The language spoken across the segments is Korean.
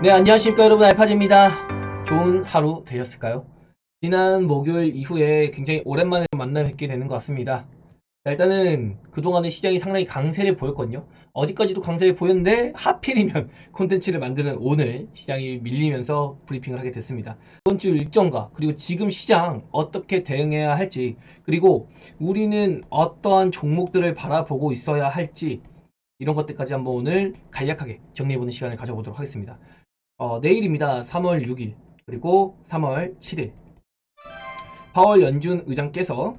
네, 안녕하십니까 여러분, 알파즈입니다. 좋은 하루 되셨을까요? 지난 목요일 이후에 굉장히 오랜만에 만나 뵙게 되는 것 같습니다. 자, 일단은 그동안의 시장이 상당히 강세를 보였거든요. 어제까지도 강세를 보였는데 하필이면 콘텐츠를 만드는 오늘 시장이 밀리면서 브리핑을 하게 됐습니다. 이번 주 일정과 그리고 지금 시장 어떻게 대응해야 할지, 그리고 우리는 어떠한 종목들을 바라보고 있어야 할지, 이런 것들까지 한번 오늘 간략하게 정리해보는 시간을 가져보도록 하겠습니다. 내일입니다. 3월 6일 그리고 3월 7일 파월 연준 의장께서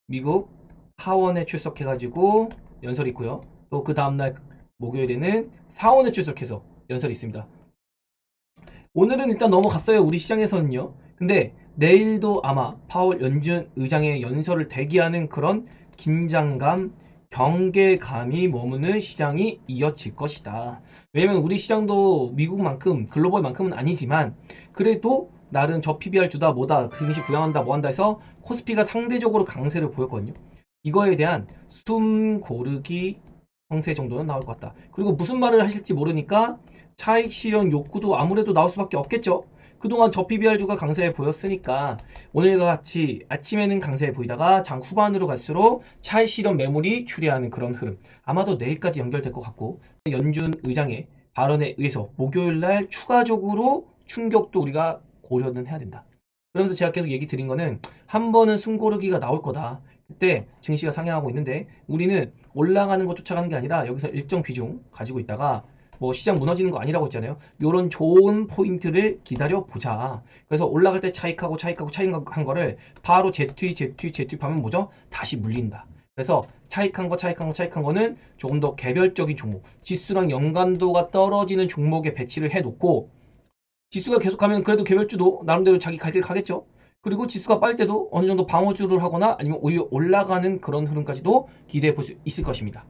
미국 하원에 출석해가지고 연설이 있고요. 또 그 다음날 목요일에는 사원에 출석해서 연설이 있습니다. 오늘은 일단 넘어갔어요. 우리 시장에서는요. 근데 내일도 아마 파월 연준 의장의 연설을 대기하는 그런 긴장감, 경계감이 머무는 시장이 이어질 것이다. 왜냐면 우리 시장도 미국만큼 글로벌만큼은 아니지만 그래도 나름 저 PBR 주다 뭐다 증시 부양한다 뭐한다 해서 코스피가 상대적으로 강세를 보였거든요. 이거에 대한 숨 고르기 형세 정도는 나올 것 같다. 그리고 무슨 말을 하실지 모르니까 차익 실현 욕구도 아무래도 나올 수밖에 없겠죠. 그동안 저 PBR주가 강세에 보였으니까 오늘과 같이 아침에는 강세에 보이다가 장 후반으로 갈수록 차익 실현 매물이 추리하는 그런 흐름, 아마도 내일까지 연결될 것 같고, 연준 의장의 발언에 의해서 목요일날 추가적으로 충격도 우리가 고려는 해야 된다. 그러면서 제가 계속 얘기 드린 거는 한 번은 숨고르기가 나올 거다. 그때 증시가 상향하고 있는데 우리는 올라가는 것 쫓아가는 게 아니라 여기서 일정 비중 가지고 있다가 뭐 시장 무너지는 거 아니라고 했잖아요. 요런 좋은 포인트를 기다려 보자. 그래서 올라갈 때 차익한 거를 바로 재투입하면 뭐죠? 다시 물린다. 그래서 차익한 거는 조금 더 개별적인 종목, 지수랑 연관도가 떨어지는 종목에 배치를 해 놓고, 지수가 계속 가면 그래도 개별주도 나름대로 자기 갈 길 가겠죠. 그리고 지수가 빠질 때도 어느 정도 방어주를 하거나 아니면 오히려 올라가는 그런 흐름까지도 기대해 볼 수 있을 것입니다.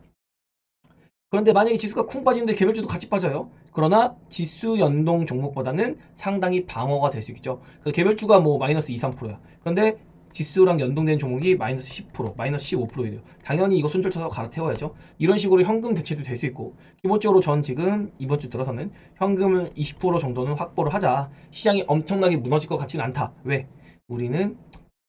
그런데 만약에 지수가 쿵 빠지는데 개별주도 같이 빠져요. 그러나 지수 연동 종목보다는 상당히 방어가 될 수 있겠죠. 그 개별주가 뭐 마이너스 2, 3%야. 그런데 지수랑 연동된 종목이 마이너스 10%, 마이너스 15%예요. 당연히 이거 손절 쳐서 갈아태워야죠. 이런 식으로 현금 대체도 될 수 있고, 기본적으로 전 지금 이번 주 들어서는 현금을 20% 정도는 확보를 하자. 시장이 엄청나게 무너질 것 같지는 않다. 왜? 우리는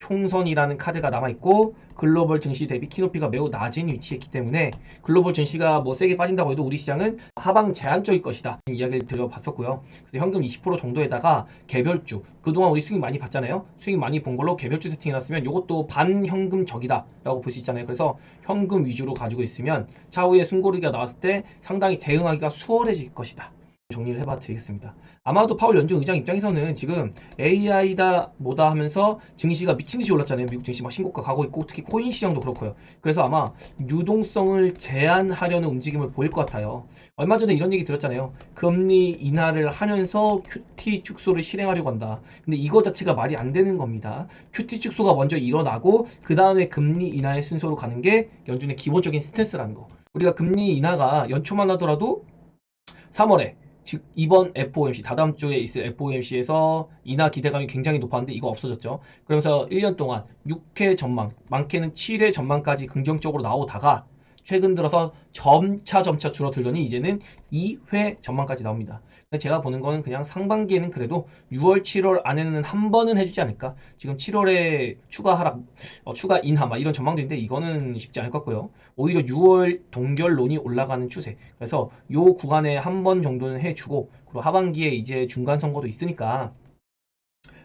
총선이라는 카드가 남아있고 글로벌 증시 대비 키높이가 매우 낮은 위치에 있기 때문에 글로벌 증시가 뭐 세게 빠진다고 해도 우리 시장은 하방 제한적일 것이다 이야기를 드려봤었고요. 그래서 현금 20% 정도에다가 개별주, 그동안 우리 수익 많이 봤잖아요. 수익 많이 본 걸로 개별주 세팅해놨으면 이것도 반현금적이다 라고 볼 수 있잖아요. 그래서 현금 위주로 가지고 있으면 차후에 숨고르기가 나왔을 때 상당히 대응하기가 수월해질 것이다. 정리를 해봐 드리겠습니다. 아마도 파월 연준 의장 입장에서는 지금 AI다 뭐다 하면서 증시가 미친듯이 올랐잖아요. 미국 증시 막 신고가 가고 있고 특히 코인 시장도 그렇고요. 그래서 아마 유동성을 제한하려는 움직임을 보일 것 같아요. 얼마 전에 이런 얘기 들었잖아요. 금리 인하를 하면서 QT 축소를 실행하려고 한다. 근데 이거 자체가 말이 안 되는 겁니다. QT 축소가 먼저 일어나고 그 다음에 금리 인하의 순서로 가는 게 연준의 기본적인 스탠스라는 거. 우리가 금리 인하가 연초만 하더라도 3월에 즉 이번 FOMC 다다음 주에 있을 FOMC에서 인하 기대감이 굉장히 높았는데 이거 없어졌죠. 그러면서 1년 동안 6회 전망, 많게는 7회 전망까지 긍정적으로 나오다가 최근 들어서 점차 줄어들더니 이제는 2회 전망까지 나옵니다. 제가 보는 거는 그냥 상반기에는 그래도 6월, 7월 안에는 한 번은 해주지 않을까. 지금 7월에 추가 하락, 추가 인하 막 이런 전망도 있는데 이거는 쉽지 않을 것 같고요. 오히려 6월 동결론이 올라가는 추세. 그래서 요 구간에 한 번 정도는 해주고, 그리고 하반기에 이제 중간 선거도 있으니까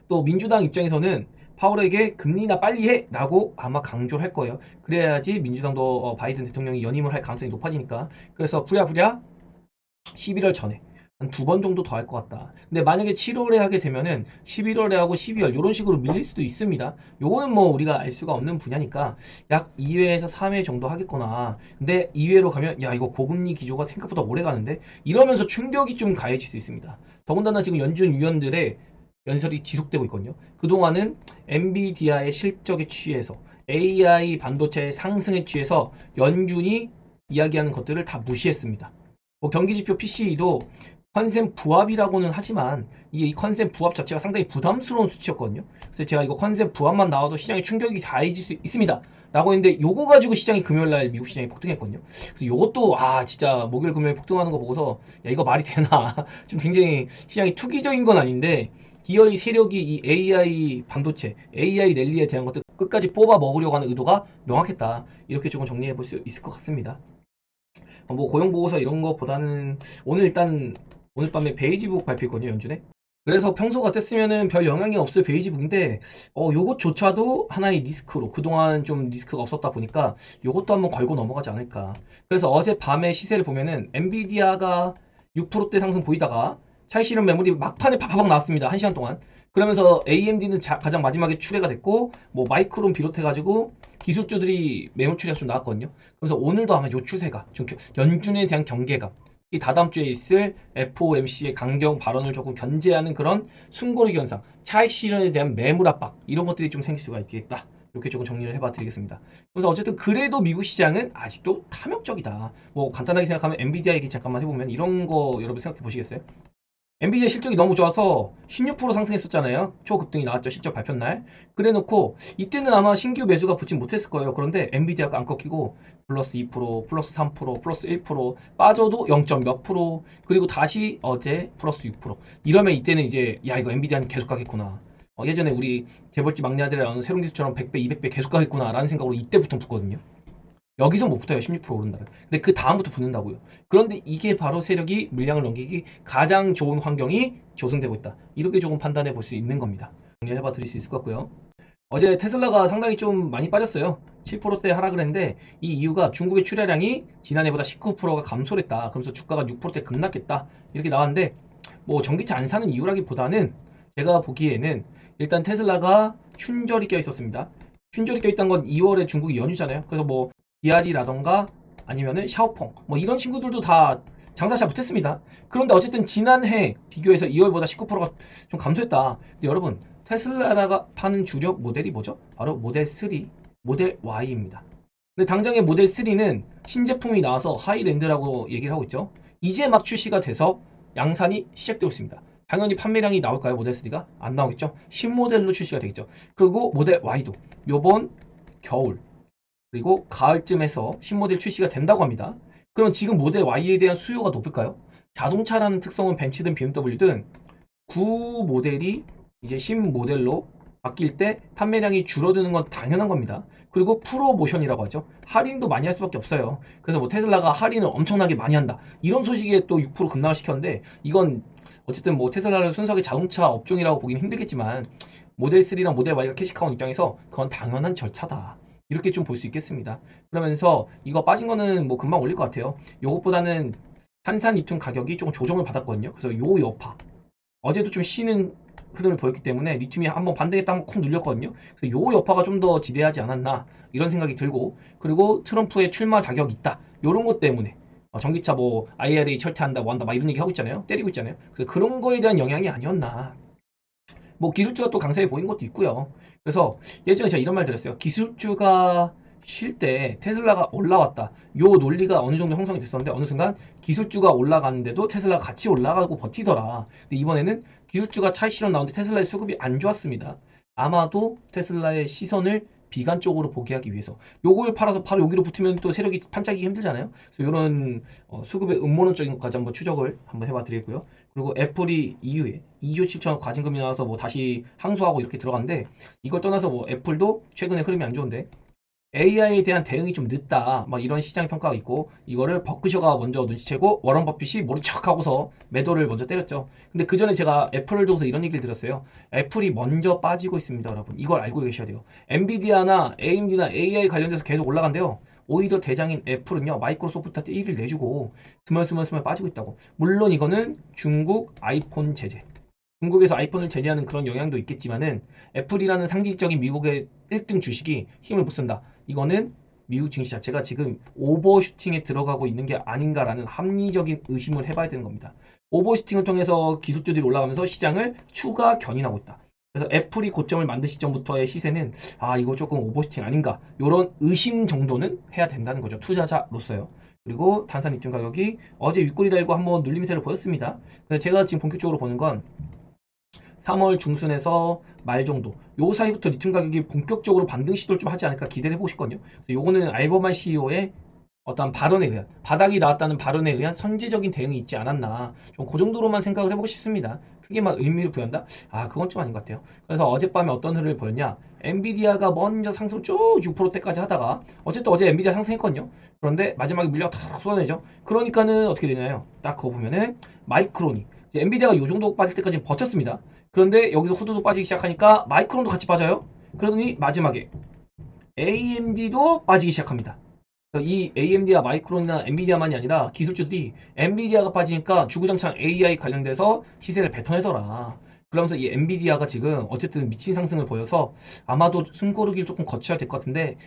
또 민주당 입장에서는 파월에게 금리 인하 빨리 해! 라고 아마 강조를 할 거예요. 그래야지 민주당도 바이든 대통령이 연임을 할 가능성이 높아지니까. 그래서 부랴부랴 11월 전에 한 두 번 정도 더 할 것 같다. 근데 만약에 7월에 하게 되면은 11월에 하고 12월 이런 식으로 밀릴 수도 있습니다. 요거는 뭐 우리가 알 수가 없는 분야니까 약 2회에서 3회 정도 하겠거나. 근데 2회로 가면 야 이거 고금리 기조가 생각보다 오래 가는데 이러면서 충격이 좀 가해질 수 있습니다. 더군다나 지금 연준 위원들의 연설이 지속되고 있거든요. 그동안은 엔비디아의 실적에 취해서 AI 반도체의 상승에 취해서 연준이 이야기하는 것들을 다 무시했습니다. 뭐 경기지표 PCE도 컨센 부합이라고는 하지만 이게 이 컨센 부합 자체가 상당히 부담스러운 수치였거든요. 그래서 제가 이거 컨센 부합만 나와도 시장에 충격이 가해질 수 있습니다 라고 했는데 요거 가지고 시장이 금요일날 미국 시장이 폭등했거든요. 그래서 요것도 진짜 목요일 금요일 폭등하는 거 보고서 야 이거 말이 되나 좀 굉장히 시장이 투기적인 건 아닌데 기어의 세력이 이 AI 반도체, AI 랠리에 대한 것들 끝까지 뽑아 먹으려고 하는 의도가 명확했다. 이렇게 조금 정리해 볼 수 있을 것 같습니다. 뭐 고용 보고서 이런 거보다는 오늘 밤에 베이지북 발표했거든요, 연준에. 그래서 평소 같았으면은 별 영향이 없을 베이지북인데 요것조차도 하나의 리스크로 그동안 좀 리스크가 없었다 보니까 요것도 한번 걸고 넘어가지 않을까. 그래서 어제 밤에 시세를 보면은 엔비디아가 6%대 상승 보이다가 차이 실현 메모리 막판에 파파박 나왔습니다. 1시간 동안. 그러면서 AMD는 가장 마지막에 출회가 됐고 뭐 마이크론 비롯해가지고 기술주들이 매물 출회가 좀 나왔거든요. 그래서 오늘도 아마 요 추세가 좀 연준에 대한 경계감, 이 다다음 주에 있을 FOMC의 강경 발언을 조금 견제하는 그런 숨고르기 현상, 차익 실현에 대한 매물 압박 이런 것들이 좀 생길 수가 있겠다. 이렇게 조금 정리를 해봐 드리겠습니다. 그래서 어쨌든 그래도 미국 시장은 아직도 탐욕적이다. 뭐 간단하게 생각하면 엔비디아 얘기 잠깐만 해보면 이런 거 여러분 생각해 보시겠어요? 엔비디아 실적이 너무 좋아서 16% 상승했었잖아요. 초급등이 나왔죠. 실적 발표 날. 그래 놓고 이때는 아마 신규 매수가 붙지 못했을 거예요. 그런데 엔비디아가 안 꺾이고 플러스 2%, 플러스 3%, 플러스 1%, 빠져도 0. 몇 프로, 그리고 다시 어제 플러스 6%. 이러면 이때는 이제 야 이거 엔비디아는 계속 가겠구나. 예전에 우리 재벌집 막내들이랑 새로운 기술처럼 100배, 200배 계속 가겠구나 라는 생각으로 이때부터 붙거든요. 여기서 못 붙어요. 16% 오른다면. 근데 그 다음부터 붙는다고요. 그런데 이게 바로 세력이 물량을 넘기기 가장 좋은 환경이 조성되고 있다. 이렇게 조금 판단해 볼 수 있는 겁니다. 정리해봐 드릴 수 있을 것 같고요. 어제 테슬라가 상당히 좀 많이 빠졌어요. 7%대 하락을 했는데 이 이유가 중국의 출하량이 지난해보다 19%가 감소를 했다. 그러면서 주가가 6%대 급락했다. 이렇게 나왔는데 뭐 전기차 안 사는 이유라기보다는 제가 보기에는 일단 테슬라가 춘절이 껴 있었습니다. 춘절이 껴 있던 건 2월에 중국이 연휴잖아요. 그래서 뭐 비아리라던가 아니면은 샤오펑 뭐 이런 친구들도 다 장사 잘 못했습니다. 그런데 어쨌든 지난해 비교해서 2월보다 19%가 좀 감소했다. 근데 여러분 테슬라가 파는 주력 모델이 뭐죠? 바로 모델 3, 모델 Y입니다. 근데 당장의 모델 3는 신제품이 나와서 하이랜드라고 얘기를 하고 있죠. 이제 막 출시가 돼서 양산이 시작되고 있습니다. 당연히 판매량이 나올까요? 모델 3가? 안 나오겠죠? 신모델로 출시가 되겠죠. 그리고 모델 Y도 요번 겨울 그리고 가을쯤에서 신모델 출시가 된다고 합니다. 그럼 지금 모델 Y에 대한 수요가 높을까요? 자동차라는 특성은 벤츠든 BMW든 구 모델이 이제 신모델로 바뀔 때 판매량이 줄어드는 건 당연한 겁니다. 그리고 프로모션이라고 하죠. 할인도 많이 할 수밖에 없어요. 그래서 뭐 테슬라가 할인을 엄청나게 많이 한다. 이런 소식에 또 6% 급락을 시켰는데 이건 어쨌든 뭐 테슬라를 순수하게 자동차 업종이라고 보기는 힘들겠지만 모델 3랑 모델 Y가 캐시카운 입장에서 그건 당연한 절차다. 이렇게 좀 볼 수 있겠습니다. 그러면서 이거 빠진 거는 뭐 금방 올릴 것 같아요. 요것보다는 탄산리튬 가격이 조금 조정을 받았거든요. 그래서 요 여파 어제도 좀 쉬는 흐름을 보였기 때문에 리튬이 한번 반등했다 한번 쿵 눌렸거든요. 그래서 요 여파가 좀 더 지대하지 않았나 이런 생각이 들고 그리고 트럼프의 출마 자격이 있다. 요런 것 때문에 전기차 뭐 IRA 철퇴한다 뭐 한다 막 이런 얘기 하고 있잖아요. 때리고 있잖아요. 그래서 그런 거에 대한 영향이 아니었나. 뭐 기술주가 또 강세에 보인 것도 있고요. 그래서 예전에 제가 이런 말 들었어요. 기술주가 쉴 때 테슬라가 올라왔다. 요 논리가 어느 정도 형성이 됐었는데 어느 순간 기술주가 올라가는데도 테슬라가 같이 올라가고 버티더라. 근데 이번에는 기술주가 차익 실현 나오는데 테슬라의 수급이 안 좋았습니다. 아마도 테슬라의 시선을 비관 쪽으로 보게 하기 위해서 요걸 팔아서 바로 여기로 붙으면 또 세력이 반짝이기 힘들잖아요. 그래서 이런 수급의 음모론적인 것까지 한번 추적을 한번 해봐 드리고요. 그리고 애플이 이후에 2조 7천억 과징금이 나와서 뭐 다시 항소하고 이렇게 들어갔는데 이걸 떠나서 뭐 애플도 최근에 흐름이 안 좋은데 AI에 대한 대응이 좀 늦다 막 이런 시장 평가가 있고 이거를 버크셔가 먼저 눈치채고 워런 버핏이 모른 척하고서 매도를 먼저 때렸죠. 근데 그 전에 제가 애플을 두고서 이런 얘기를 들었어요. 애플이 먼저 빠지고 있습니다, 여러분. 이걸 알고 계셔야 돼요. 엔비디아나 AMD나 AI 관련돼서 계속 올라간대요. 오히려 대장인 애플은요 마이크로소프트한테 1위를 내주고 스멀스멀 빠지고 있다고. 물론 이거는 중국 아이폰 제재, 중국에서 아이폰을 제재하는 그런 영향도 있겠지만은 애플이라는 상징적인 미국의 1등 주식이 힘을 못 쓴다. 이거는 미국 증시 자체가 지금 오버슈팅에 들어가고 있는 게 아닌가라는 합리적인 의심을 해봐야 되는 겁니다. 오버슈팅을 통해서 기술주들이 올라가면서 시장을 추가 견인하고 있다. 그래서 애플이 고점을 만든 시점부터의 시세는 이거 조금 오버슈팅 아닌가 이런 의심 정도는 해야 된다는 거죠. 투자자로서요. 그리고 탄산리튬 가격이 어제 윗꼬리 달고 한번 눌림세를 보였습니다. 근데 제가 지금 본격적으로 보는 건 3월 중순에서 말 정도 요 사이부터 리튬 가격이 본격적으로 반등 시도를 좀 하지 않을까 기대를 해보고 싶거든요. 그래서 요거는 알버말 CEO의 어떤 발언에 의한 바닥이 나왔다는 발언에 의한 선제적인 대응이 있지 않았나 좀 그 정도로만 생각을 해보고 싶습니다. 크게 막 의미를 부여한다? 아 그건 좀 아닌 것 같아요. 그래서 어젯밤에 어떤 흐름을 보였냐, 엔비디아가 먼저 상승 쭉 6%대까지 하다가 어쨌든 어제 엔비디아 상승했거든요. 그런데 마지막에 물량 탁 쏟아내죠. 그러니까는 어떻게 되나요? 딱 그거 보면은 마이크론이 이제 엔비디아가 요 정도 빠질 때까지 버텼습니다. 그런데 여기서 후두둑 빠지기 시작하니까 마이크론도 같이 빠져요. 그러더니 마지막에 AMD도 빠지기 시작합니다. 이 AMD와 마이크론이나 엔비디아만이 아니라 기술주들이 엔비디아가 빠지니까 주구장창 AI 관련돼서 시세를 뱉어내더라. 그러면서 이 엔비디아가 지금 어쨌든 미친 상승을 보여서 아마도 숨고르기를 조금 거쳐야 될 것 같은데,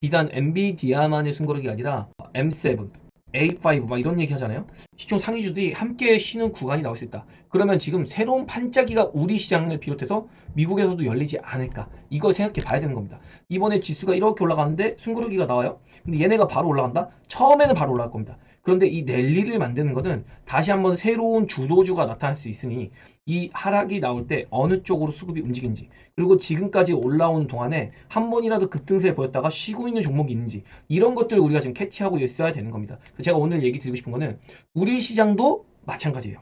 비단 엔비디아만의 숨고르기가 아니라 M7, A5 막 이런 얘기 하잖아요. 시총 상위주들이 함께 쉬는 구간이 나올 수 있다. 그러면 지금 새로운 반짝이가 우리 시장을 비롯해서 미국에서도 열리지 않을까, 이걸 생각해 봐야 되는 겁니다. 이번에 지수가 이렇게 올라가는데 숨고르기가 나와요. 근데 얘네가 바로 올라간다? 처음에는 바로 올라갈 겁니다. 그런데 이 랠리를 만드는 것은 다시 한번 새로운 주도주가 나타날 수 있으니 이 하락이 나올 때 어느 쪽으로 수급이 움직이는지, 그리고 지금까지 올라온 동안에 한 번이라도 급등세를 보였다가 쉬고 있는 종목이 있는지, 이런 것들을 우리가 지금 캐치하고 있어야 되는 겁니다. 제가 오늘 얘기 드리고 싶은 거는 우리 시장도 마찬가지예요.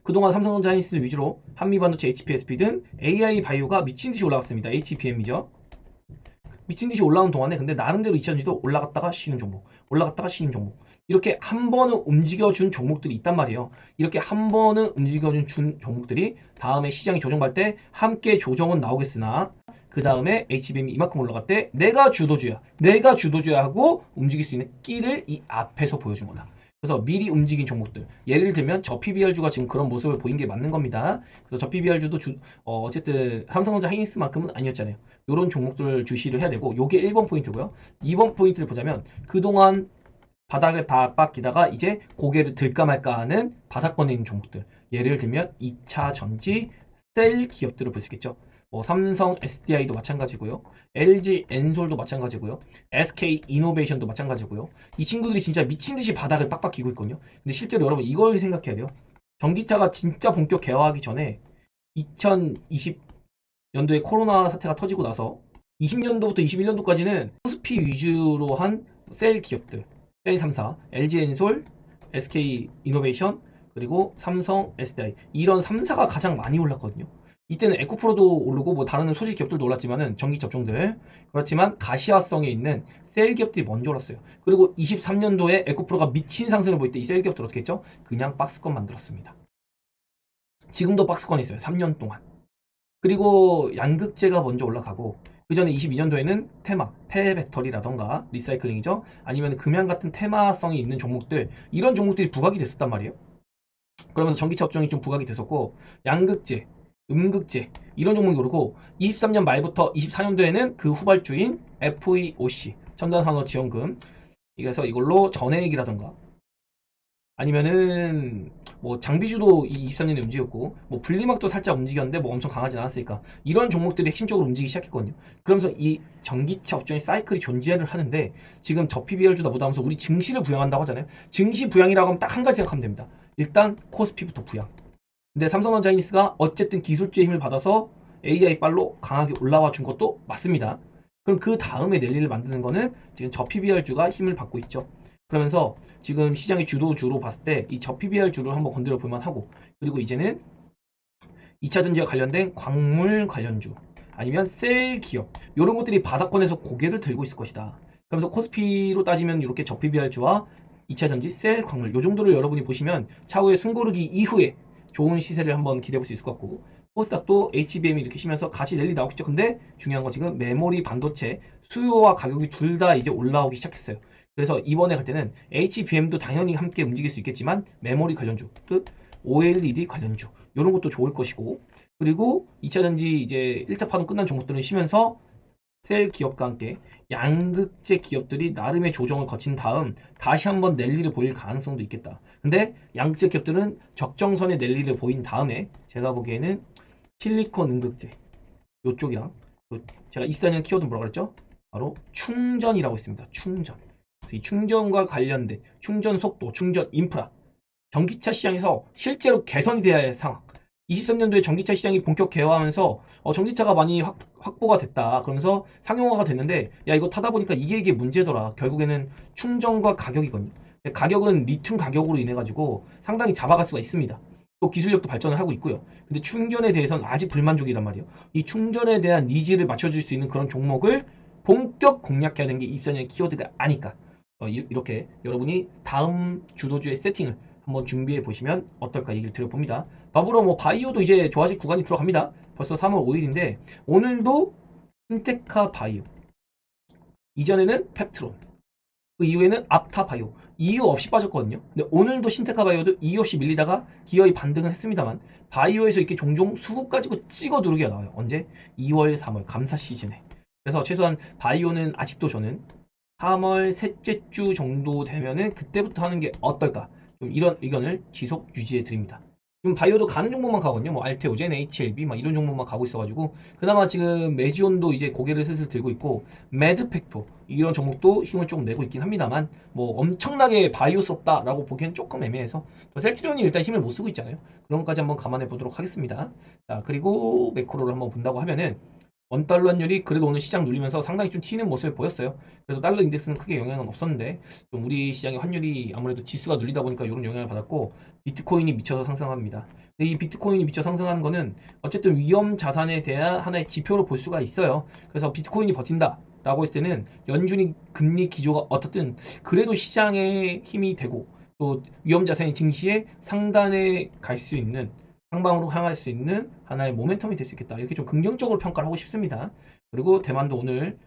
그동안 삼성전자, 하이닉스 위주로 한미반도체, HPSP 등 AI 바이오가 미친듯이 올라갔습니다. HBM이죠. 미친듯이 올라오는 동안에 근데 나름대로 2000년도 올라갔다가 쉬는 종목, 올라갔다가 쉬는 종목, 이렇게 한 번은 움직여준 종목들이 있단 말이에요. 이렇게 한 번은 움직여준 종목들이 다음에 시장이 조정할 때 함께 조정은 나오겠으나 그 다음에 HBM이 이만큼 올라갈 때 내가 주도주야 하고 움직일 수 있는 끼를 이 앞에서 보여준 거다. 그래서 미리 움직인 종목들, 예를 들면 저 PBR주가 지금 그런 모습을 보인 게 맞는 겁니다. 그래서 저 PBR주도 어쨌든 삼성전자, 하이닉스만큼은 아니었잖아요. 이런 종목들을 주시를 해야 되고, 요게 1번 포인트고요. 2번 포인트를 보자면 그동안 바닥을 박박기다가 이제 고개를 들까 말까 하는 바닥권에 있는 종목들, 예를 들면 2차 전지 셀 기업들을 볼 수 있겠죠. 뭐 삼성 SDI도 마찬가지고요. LG 엔솔도 마찬가지고요. SK 이노베이션도 마찬가지고요. 이 친구들이 진짜 미친듯이 바닥을 빡빡 기고 있거든요. 근데 실제로 여러분 이걸 생각해야 돼요. 전기차가 진짜 본격 개화하기 전에 2020년도에 코로나 사태가 터지고 나서 20년도부터 21년도까지는 코스피 위주로 한 셀 기업들, 셀 3사, LG 엔솔, SK 이노베이션, 그리고 삼성 SDI, 이런 3사가 가장 많이 올랐거든요. 이때는 에코프로도 오르고 뭐 다른 소재 기업들도 올랐지만은 전기 접종들, 그렇지만 가시화성에 있는 셀 기업들이 먼저 올랐어요. 그리고 23년도에 에코프로가 미친 상승을 보일 때 이 셀 기업들 어떻게 했죠? 그냥 박스권 만들었습니다. 지금도 박스권이 있어요. 3년 동안. 그리고 양극재가 먼저 올라가고, 그 전에 22년도에는 테마, 폐배터리라던가 리사이클링이죠. 아니면 금양 같은 테마성이 있는 종목들, 이런 종목들이 부각이 됐었단 말이에요. 그러면서 전기차 업종이 좀 부각이 됐었고, 양극재, 음극재 이런 종목이 오르고, 23년 말부터 24년도에는 그 후발주인 FEOC, 첨단산업지원금, 그래서 이걸로 전해액이라던가 아니면은 뭐 장비주도 23년에 움직였고, 뭐 분리막도 살짝 움직였는데 뭐 엄청 강하진 않았으니까 이런 종목들이 핵심적으로 움직이기 시작했거든요. 그러면서 이 전기차 업종의 사이클이 존재를 하는데, 지금 저 PBR주다 보다 하면서 우리 증시를 부양한다고 하잖아요. 증시 부양이라고 하면 딱 한 가지 생각하면 됩니다. 일단 코스피부터 부양. 근데 삼성전자, 하이닉스가 어쨌든 기술주의 힘을 받아서 AI 빨로 강하게 올라와 준 것도 맞습니다. 그럼 그 다음에 랠리를 만드는 거는 지금 저 PBR주가 힘을 받고 있죠. 그러면서 지금 시장의 주도주로 봤을 때 이 저 PBR주를 한번 건드려 볼만 하고, 그리고 이제는 2차 전지와 관련된 광물 관련주 아니면 셀 기업, 이런 것들이 바닥권에서 고개를 들고 있을 것이다. 그러면서 코스피로 따지면 이렇게 저 PBR주와 2차 전지, 셀, 광물, 요 정도를 여러분이 보시면 차후에 숨고르기 이후에 좋은 시세를 한번 기대해 볼 수 있을 것 같고, 코스닥도 HBM이 이렇게 쉬면서 같이 랠리 나오겠죠. 근데 중요한 건 지금 메모리 반도체 수요와 가격이 둘 다 이제 올라오기 시작했어요. 그래서 이번에 갈 때는 HBM도 당연히 함께 움직일 수 있겠지만 메모리 관련주, 즉 OLED 관련주, 이런 것도 좋을 것이고, 그리고 2차 전지 이제 1차 파동 끝난 종목들은 쉬면서 셀 기업과 함께 양극재 기업들이 나름의 조정을 거친 다음 다시 한번 랠리를 보일 가능성도 있겠다. 근데 양극재 기업들은 적정선의 랠리를 보인 다음에 제가 보기에는 실리콘 음극재 요쪽이랑, 제가 24년 키워드 뭐라고 그랬죠? 바로 충전이라고 있습니다. 충전. 이 충전과 관련된 충전 속도, 충전 인프라, 전기차 시장에서 실제로 개선이 되어야 할 상황, 23년도에 전기차 시장이 본격 개화하면서 전기차가 많이 확보가 됐다. 그러면서 상용화가 됐는데 야 이거 타다 보니까 이게 문제더라. 결국에는 충전과 가격이거든요. 가격은 리튬 가격으로 인해 가지고 상당히 잡아갈 수가 있습니다. 또 기술력도 발전을 하고 있고요. 근데 충전에 대해서는 아직 불만족이란 말이에요. 이 충전에 대한 니즈를 맞춰줄 수 있는 그런 종목을 본격 공략해야 되는 게 24년의 키워드가 아닐까. 이렇게 여러분이 다음 주도주의 세팅을 한번 준비해 보시면 어떨까 얘기를 드려봅니다. 더불어 뭐 바이오도 이제 좋아질 구간이 들어갑니다. 벌써 3월 5일인데 오늘도 신테카 바이오, 이전에는 펩트론, 그 이후에는 앞타 바이오 이유 없이 빠졌거든요. 근데 오늘도 신테카 바이오도 이유 없이 밀리다가 기어이 반등을 했습니다만 바이오에서 이렇게 종종 수급 가지고 찍어 누르기가 나와요. 언제? 2월, 3월 감사 시즌에. 그래서 최소한 바이오는 아직도 저는 3월 셋째 주 정도 되면은 그때부터 하는 게 어떨까? 좀 이런 의견을 지속 유지해 드립니다. 지금 바이오도 가는 종목만 가거든요. 뭐 알테오젠, HLB 막 이런 종목만 가고 있어가지고 그나마 지금 메지온도 이제 고개를 슬슬 들고 있고 매드팩토 이런 종목도 힘을 조금 내고 있긴 합니다만 뭐 엄청나게 바이오스럽다라고 보기엔 조금 애매해서 셀트리온이 일단 힘을 못 쓰고 있잖아요. 그런 것까지 한번 감안해 보도록 하겠습니다. 자 그리고 매크로를 한번 본다고 하면은 원달러 환율이 그래도 오늘 시장 눌리면서 상당히 좀 튀는 모습을 보였어요. 그래서 달러 인덱스는 크게 영향은 없었는데 좀 우리 시장의 환율이 아무래도 지수가 눌리다 보니까 이런 영향을 받았고 비트코인이 미쳐서 상승합니다. 근데 이 비트코인이 미쳐 상승하는 거는 어쨌든 위험 자산에 대한 하나의 지표로 볼 수가 있어요. 그래서 비트코인이 버틴다. 라고 했을 때는 연준이 금리 기조가 어떻든 그래도 시장에 힘이 되고 또 위험자산의 증시에 상단에 갈 수 있는 상방으로 향할 수 있는 하나의 모멘텀이 될 수 있겠다. 이렇게 좀 긍정적으로 평가를 하고 싶습니다. 그리고 대만도 오늘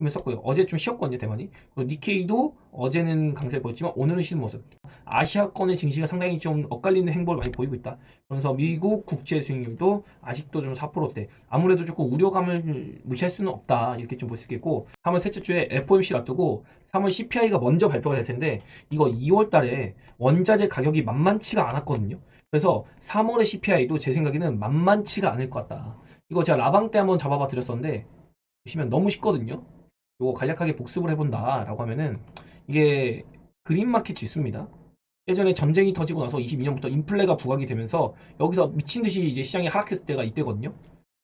힘을 썼고요. 어제 좀 쉬었거든요, 대만이. 그리고 니케이도 어제는 강세를 보였지만 오늘은 쉬는 모습. 아시아권의 증시가 상당히 좀 엇갈리는 행보를 많이 보이고 있다. 그러면서 미국 국채 수익률도 아직도 좀 4%대. 아무래도 조금 우려감을 무시할 수는 없다. 이렇게 좀 볼 수 있겠고 3월 셋째 주에 FOMC 놔두고 3월 CPI가 먼저 발표가 될 텐데 이거 2월 달에 원자재 가격이 만만치가 않았거든요. 그래서 3월의 CPI도 제 생각에는 만만치가 않을 것 같다. 이거 제가 라방 때 한번 잡아봐 드렸었는데 보시면 너무 쉽거든요. 요거 간략하게 복습을 해본다 라고 하면은 이게 그린마켓 지수입니다. 예전에 전쟁이 터지고 나서 22년부터 인플레가 부각이 되면서 여기서 미친듯이 이제 시장이 하락했을 때가 이때거든요.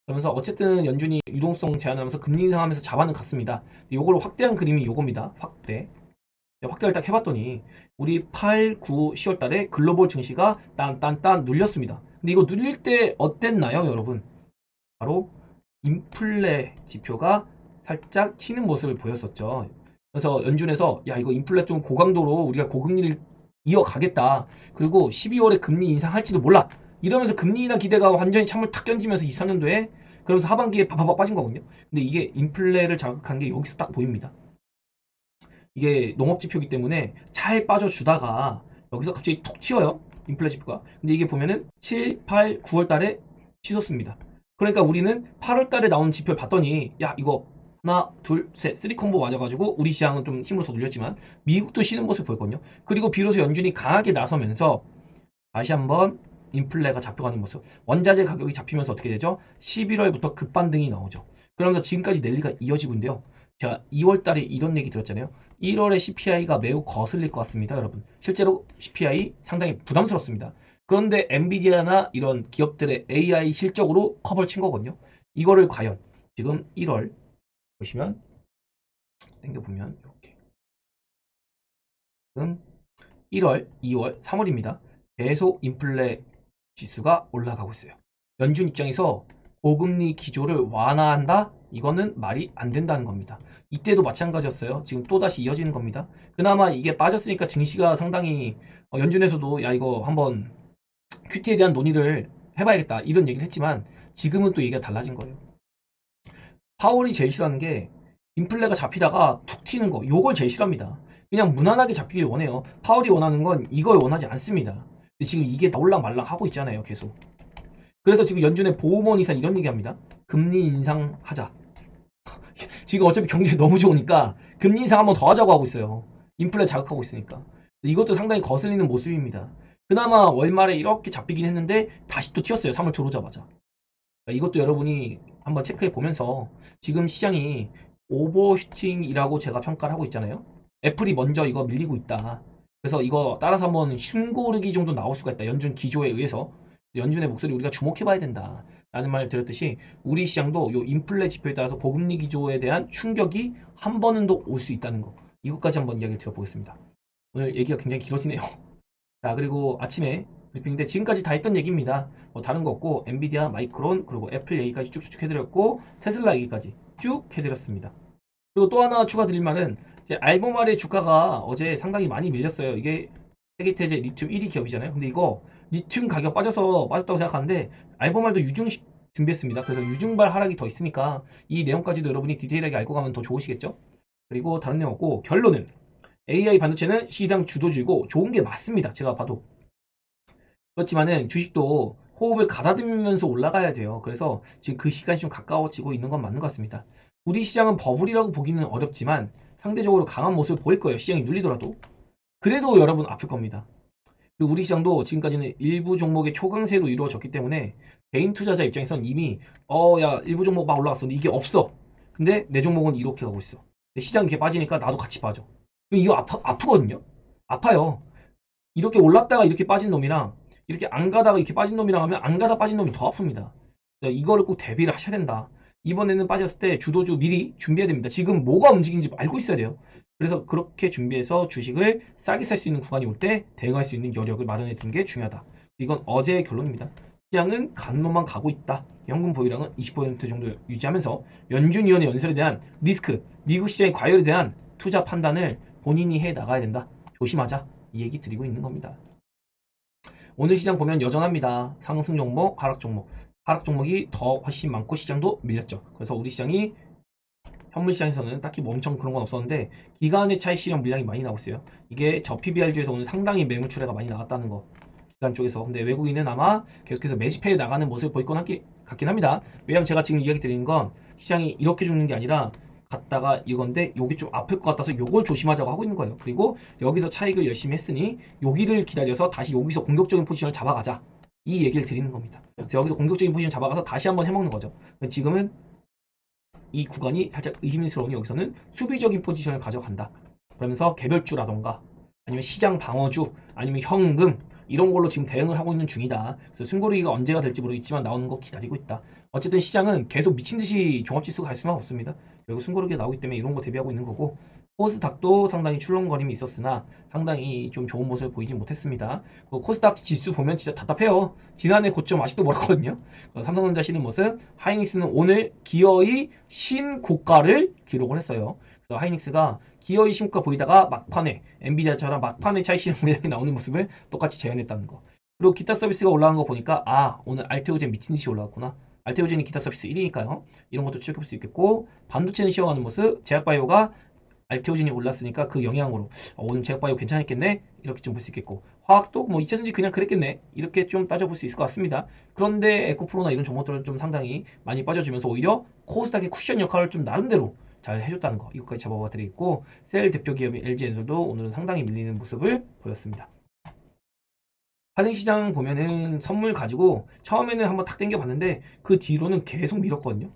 그러면서 어쨌든 연준이 유동성 제한하면서 금리 인상하면서 잡아는 갔습니다. 요걸 확대한 그림이 요겁니다. 확대를 딱 해봤더니 우리 8, 9, 10월 달에 글로벌 증시가 딴 눌렸습니다. 근데 이거 눌릴 때 어땠나요, 여러분? 바로 인플레 지표가 살짝 튀는 모습을 보였었죠. 그래서 연준에서 야 이거 인플레 좀 고강도로 우리가 고금리를 이어가겠다. 그리고 12월에 금리 인상할지도 몰라. 이러면서 금리 인하 기대가 완전히 찬물 탁 던지면서 23년도에 그러면서 하반기에 바바박 빠진 거거든요. 근데 이게 인플레를 자극한 게 여기서 딱 보입니다. 이게 농업지표이기 때문에 잘 빠져주다가 여기서 갑자기 톡 튀어요. 인플레 지표가. 근데 이게 보면은 7, 8, 9월 달에 치솟습니다. 그러니까 우리는 8월 달에 나온 지표를 봤더니 야 이거 하나 둘셋 쓰리 콤보 맞아가지고 우리 시장은 좀 힘으로 더 눌렸지만 미국도 쉬는 모습을 보였거든요. 그리고 비로소 연준이 강하게 나서면서 다시 한번 인플레가 잡혀가는 모습. 원자재 가격이 잡히면서 어떻게 되죠? 11월부터 급반등이 나오죠. 그러면서 지금까지 랠리가 이어지고 있는데요. 제가 2월 달에 이런 얘기 들었잖아요. 1월에 CPI가 매우 거슬릴 것 같습니다, 여러분. 실제로 CPI 상당히 부담스럽습니다. 그런데 엔비디아나 이런 기업들의 AI 실적으로 커버를 친 거거든요. 이거를 과연 지금 1월 보시면 당겨보면 이렇게 지금 1월, 2월, 3월입니다. 계속 인플레 지수가 올라가고 있어요. 연준 입장에서 고금리 기조를 완화한다? 이거는 말이 안 된다는 겁니다. 이때도 마찬가지였어요. 지금 또다시 이어지는 겁니다. 그나마 이게 빠졌으니까 증시가 상당히 연준에서도 야 이거 한번 QT에 대한 논의를 해봐야겠다 이런 얘기를 했지만 지금은 또 얘기가 달라진 거예요. 파월이 제일 싫어하는 게 인플레가 잡히다가 툭 튀는 거 요걸 제일 싫어합니다. 그냥 무난하게 잡히길 원해요. 파월이 원하는 건 이걸 원하지 않습니다. 근데 지금 이게 나올랑 말랑 하고 있잖아요 계속. 그래서 지금 연준의 보험원 이사 이런 얘기합니다. 금리 인상하자. 지금 어차피 경제 너무 좋으니까 금리 인상 한번 더 하자고 하고 있어요. 인플레 자극하고 있으니까. 이것도 상당히 거슬리는 모습입니다. 그나마 월말에 이렇게 잡히긴 했는데 다시 또 튀었어요. 3월 들어오자마자. 이것도 여러분이 한번 체크해 보면서 지금 시장이 오버슈팅이라고 제가 평가를 하고 있잖아요. 애플이 먼저 이거 밀리고 있다. 그래서 이거 따라서 한번 숨고르기 정도 나올 수가 있다. 연준 기조에 의해서. 연준의 목소리 우리가 주목해봐야 된다 라는 말을 드렸듯이 우리 시장도 요 인플레 지표에 따라서 고금리 기조에 대한 충격이 한 번은 더 올 수 있다는 거, 이것까지 한번 이야기를 드려보겠습니다. 오늘 얘기가 굉장히 길어지네요. 자, 그리고 아침에 브리핑인데 지금까지 다 했던 얘기입니다. 뭐 다른 거 없고 엔비디아, 마이크론, 그리고 애플 얘기까지 쭉쭉 해드렸고 테슬라 얘기까지 쭉 해드렸습니다. 그리고 또 하나 추가드릴 말은 이제 알보말의 주가가 어제 상당히 많이 밀렸어요. 이게 세계태제 리튬 1위 기업이잖아요. 근데 이거 리튬 가격 빠졌다고 생각하는데 알보말도 유증 준비했습니다. 그래서 유증발 하락이 더 있으니까 이 내용까지도 여러분이 디테일하게 알고 가면 더 좋으시겠죠? 그리고 다른 내용 없고 결론은 AI 반도체는 시장 주도주의고 좋은 게 맞습니다. 제가 봐도. 그렇지만은 주식도 호흡을 가다듬으면서 올라가야 돼요. 그래서 지금 그 시간이 좀 가까워지고 있는 건 맞는 것 같습니다. 우리 시장은 버블이라고 보기는 어렵지만 상대적으로 강한 모습을 보일 거예요. 시장이 눌리더라도. 그래도 여러분 아플 겁니다. 그리고 우리 시장도 지금까지는 일부 종목의 초강세로 이루어졌기 때문에 개인 투자자 입장에선 이미 야 일부 종목 막 올라갔었는데 이게 없어. 근데 내 종목은 이렇게 가고 있어. 시장이 이렇게 빠지니까 나도 같이 빠져. 이거 아프거든요. 아파요. 이렇게 올랐다가 이렇게 빠진 놈이랑 이렇게 안 가다가 이렇게 빠진 놈이랑 하면 안 가다 빠진 놈이 더 아픕니다. 이거를 꼭 대비를 하셔야 된다. 이번에는 빠졌을 때 주도주 미리 준비해야 됩니다. 지금 뭐가 움직이는지 알고 있어야 돼요. 그래서 그렇게 준비해서 주식을 싸게 살 수 있는 구간이 올 때 대응할 수 있는 여력을 마련해 두는 게 중요하다. 이건 어제의 결론입니다. 시장은 가는 놈만 가고 있다. 현금 보유량은 20% 정도 유지하면서 연준위원회 연설에 대한 리스크, 미국 시장의 과열에 대한 투자 판단을 본인이 해 나가야 된다. 조심하자. 이 얘기 드리고 있는 겁니다. 오늘 시장 보면 여전합니다. 상승 종목, 하락 종목. 하락 종목이 더 훨씬 많고 시장도 밀렸죠. 그래서 우리 시장이 현물 시장에서는 딱히 뭐 엄청 그런 건 없었는데 기간의 차익 실현 물량이 많이 나오고 있어요. 이게 저 PBR주에서 오늘 상당히 매물 출회가 많이 나왔다는 거. 기간 쪽에서. 근데 외국인은 아마 계속해서 매집해 나가는 모습을 보일 것 같긴 합니다. 왜냐면 제가 지금 이야기 드리는 건 시장이 이렇게 죽는 게 아니라 갔다가 이건데 여기 좀 아플 것 같아서 요걸 조심하자고 하고 있는 거예요. 그리고 여기서 차익을 열심히 했으니 여기를 기다려서 다시 여기서 공격적인 포지션을 잡아가자. 이 얘기를 드리는 겁니다. 그래서 여기서 공격적인 포지션 잡아가서 다시 한번 해먹는 거죠. 지금은 이 구간이 살짝 의심스러우니 여기서는 수비적인 포지션을 가져간다. 그러면서 개별주라던가 아니면 시장 방어주 아니면 현금 이런 걸로 지금 대응을 하고 있는 중이다. 그래서 숨고르기가 언제가 될지 모르겠지만 나오는 거 기다리고 있다. 어쨌든 시장은 계속 미친듯이 종합지수가 갈 수만 없습니다. 결국 숨고르기가 나오기 때문에 이런 거 대비하고 있는 거고 코스닥도 상당히 출렁거림이 있었으나 상당히 좀 좋은 모습을 보이지 못했습니다. 코스닥 지수 보면 진짜 답답해요. 지난해 고점 아직도 멀었거든요. 삼성전자 쉬는 모습, 하이닉스는 오늘 기어이 신고가를 기록을 했어요. 그래서 하이닉스가 기어이 신고가 보이다가 막판에 엔비디아처럼 막판에 차익 실현 물량이 나오는 모습을 똑같이 재현했다는 거. 그리고 기타 서비스가 올라간 거 보니까 오늘 알테오젠 미친듯이 올라왔구나. 알테오젠이 기타 서비스 1위니까요. 이런 것도 추적해볼 수 있겠고 반도체는 쉬어가는 모습, 제약바이오가 알테오젠이 올랐으니까 그 영향으로 오늘 제약바이오 괜찮았겠네 이렇게 좀 볼 수 있겠고 화학도 뭐 2차전지 그냥 그랬겠네 이렇게 좀 따져볼 수 있을 것 같습니다. 그런데 에코프로나 이런 종목들은 좀 상당히 많이 빠져주면서 오히려 코스닥의 쿠션 역할을 좀 나름대로 잘 해줬다는 거 이것까지 잡아봐 드리겠고 셀 대표 기업인 LG엔솔도 오늘은 상당히 밀리는 모습을 보였습니다. 한행시장 보면은 선물 가지고 처음에는 한번 탁 당겨봤는데 그 뒤로는 계속 밀었거든요.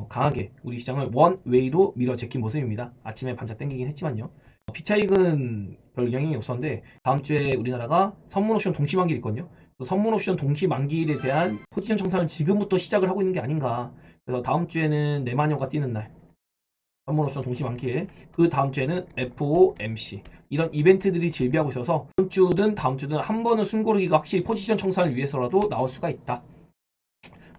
강하게 우리 시장을 원웨이로 밀어 제낀 모습입니다. 아침에 반짝 당기긴 했지만요. 비차익은 별 영향이 없었는데 다음 주에 우리나라가 선물옵션 동시만기일 있거든요. 선물옵션 동시만기일에 대한 포지션 청산을 지금부터 시작을 하고 있는 게 아닌가. 그래서 다음 주에는 내마녀가 뛰는 날 선물옵션 동시만기일, 그 다음 주에는 FOMC 이런 이벤트들이 즐비하고 있어서 이번 주든 다음 주든 한 번은 숨고르기가 확실히 포지션 청산을 위해서라도 나올 수가 있다.